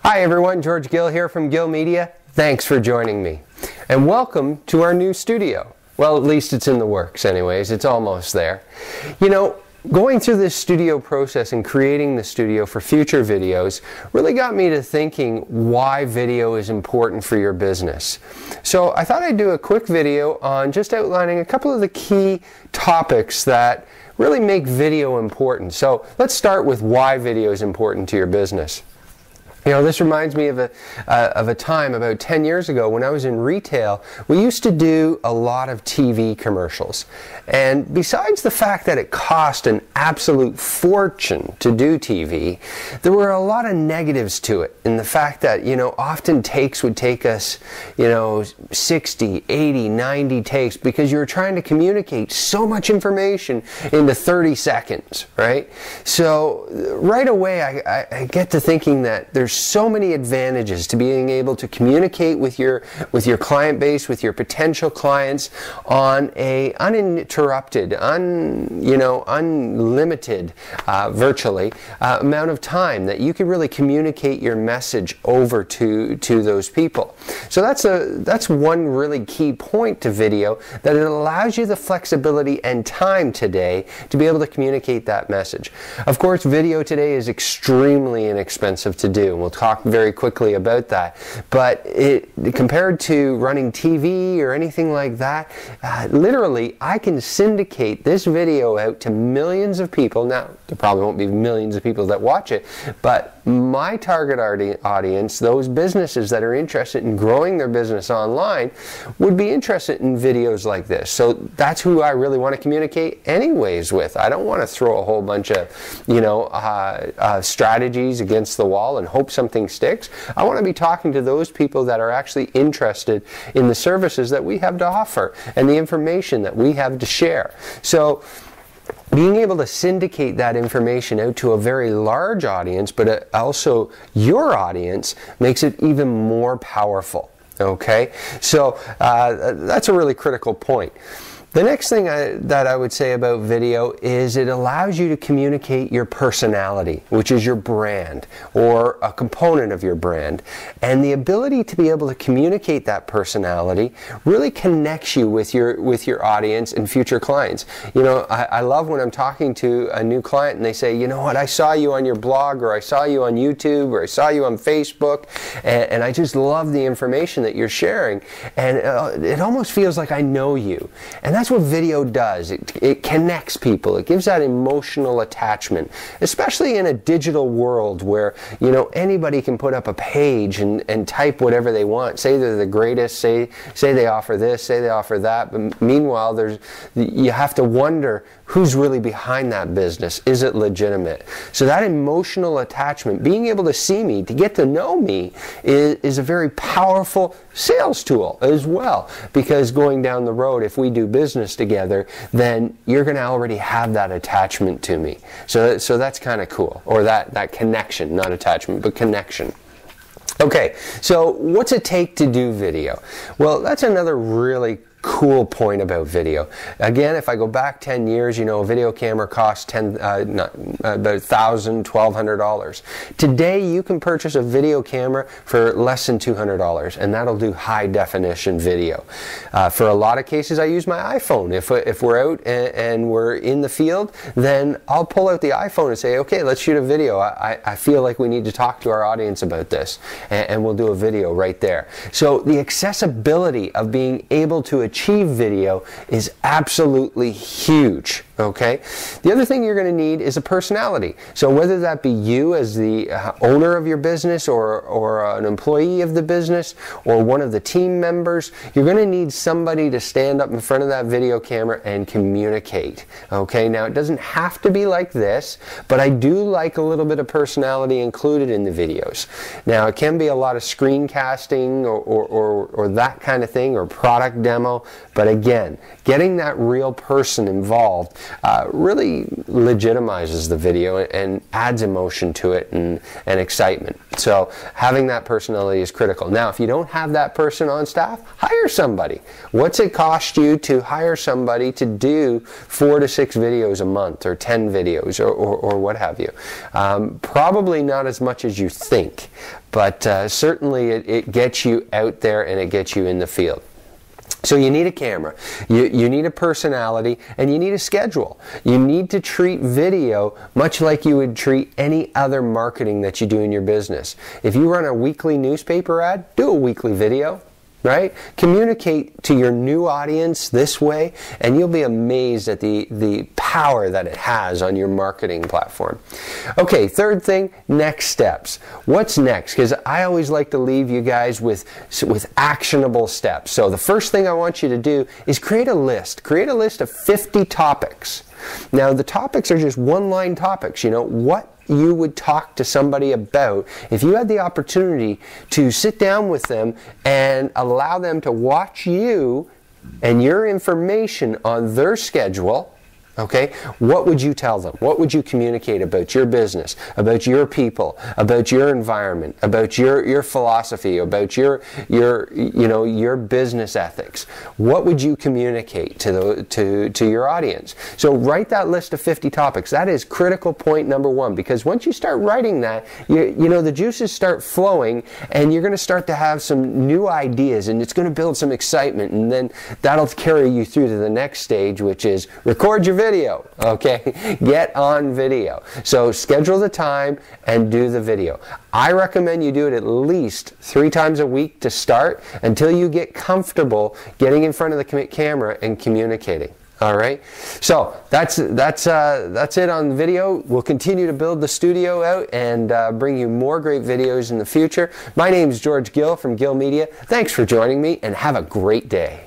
Hi everyone, George Gill here from Gill Media. Thanks for joining me. And welcome to our new studio. Well, at least it's in the works anyways. It's almost there. You know, going through this studio process and creating the studio for future videos really got me to thinking why video is important for your business. So I thought I'd do a quick video on just outlining a couple of the key topics that really make video important. So let's start with why video is important to your business. You know, this reminds me of a time about 10 years ago when I was in retail. We used to do a lot of TV commercials. And besides the fact that it cost an absolute fortune to do TV, there were a lot of negatives to it. In the fact that, you know, often takes would take us, you know, 60, 80, 90 takes because you were trying to communicate so much information into 30 seconds, right? So right away I get to thinking that there's so many advantages to being able to communicate with your client base, with your potential clients on a uninterrupted, unlimited, virtually amount of time that you can really communicate your message over to those people. So that's one really key point to video, that it allows you the flexibility and time today to be able to communicate that message. Of course, video today is extremely inexpensive to do. We'll talk very quickly about that, but compared to running TV or anything like that, literally I can syndicate this video out to millions of people. Now there probably won't be millions of people that watch it, but my target audience, those businesses that are interested in growing their business online, would be interested in videos like this. So that's who I really want to communicate anyways with. I don't want to throw a whole bunch of, strategies against the wall and hope something sticks. I want to be talking to those people that are actually interested in the services that we have to offer and the information that we have to share. So being able to syndicate that information out to a very large audience, but also your audience, makes it even more powerful. Okay, so that's a really critical point. The next thing that I would say about video is it allows you to communicate your personality, which is your brand, or a component of your brand. And the ability to be able to communicate that personality really connects you with your audience and future clients. You know, I love when I'm talking to a new client and they say, you know what, I saw you on your blog, or I saw you on YouTube, or I saw you on Facebook, and I just love the information that you're sharing. And it almost feels like I know you. And that's what video does. It connects people. It gives that emotional attachment, especially in a digital world where, you know, anybody can put up a page and type whatever they want. Say they're the greatest, say they offer this, say they offer that, but meanwhile you have to wonder who's really behind that business. Is it legitimate? So that emotional attachment, being able to see me, to get to know me, is a very powerful sales tool as well, because going down the road, if we do business together, then you're going to already have that attachment to me. So that's kind of cool, or that connection, not attachment, but connection. Okay, so what's it take to do video? Well, that's another really cool point about video. Again, if I go back 10 years, you know, a video camera costs about $1,000, $1,200. Today, you can purchase a video camera for less than $200, and that'll do high definition video. For a lot of cases, I use my iPhone. If we're out and we're in the field, then I'll pull out the iPhone and say, okay, let's shoot a video. I feel like we need to talk to our audience about this, and we'll do a video right there. So the accessibility of being able to achieve video is absolutely huge. Okay? The other thing you're going to need is a personality. So whether that be you as the owner of your business, or an employee of the business, or one of the team members, you're going to need somebody to stand up in front of that video camera and communicate. Okay? Now, it doesn't have to be like this, but I do like a little bit of personality included in the videos. Now, it can be a lot of screencasting or that kind of thing, or product demo, but again, getting that real person involved really legitimizes the video and adds emotion to it and excitement. So having that personality is critical. Now, if you don't have that person on staff, hire somebody. What's it cost you to hire somebody to do 4 to 6 videos a month, or 10 videos, or what have you? Probably not as much as you think, but certainly it gets you out there and it gets you in the field. So you need a camera, you need a personality, and you need a schedule. You need to treat video much like you would treat any other marketing that you do in your business. If you run a weekly newspaper ad, do a weekly video. Right? Communicate to your new audience this way, and you'll be amazed at the power that it has on your marketing platform. Okay, third thing, next steps. What's next? Because I always like to leave you guys with actionable steps. So the first thing I want you to do is create a list. Create a list of 50 topics. Now, the topics are just one-line topics. You know, what you would talk to somebody about if you had the opportunity to sit down with them and allow them to watch you and your information on their schedule. Okay, what would you tell them? What would you communicate about your business, about your people, about your environment, about your philosophy, about your business ethics? What would you communicate to your audience? So write that list of 50 topics. That is critical point number 1, because once you start writing that, you know the juices start flowing, and you're going to start to have some new ideas, and it's going to build some excitement, and then that'll carry you through to the next stage, which is record your video. Okay, get on video. So schedule the time and do the video. I recommend you do it at least 3 times a week to start, until you get comfortable getting in front of the camera and communicating. All right, so that's it on video. We'll continue to build the studio out and bring you more great videos in the future. My name is George Gill from Gill Media. Thanks for joining me, and have a great day.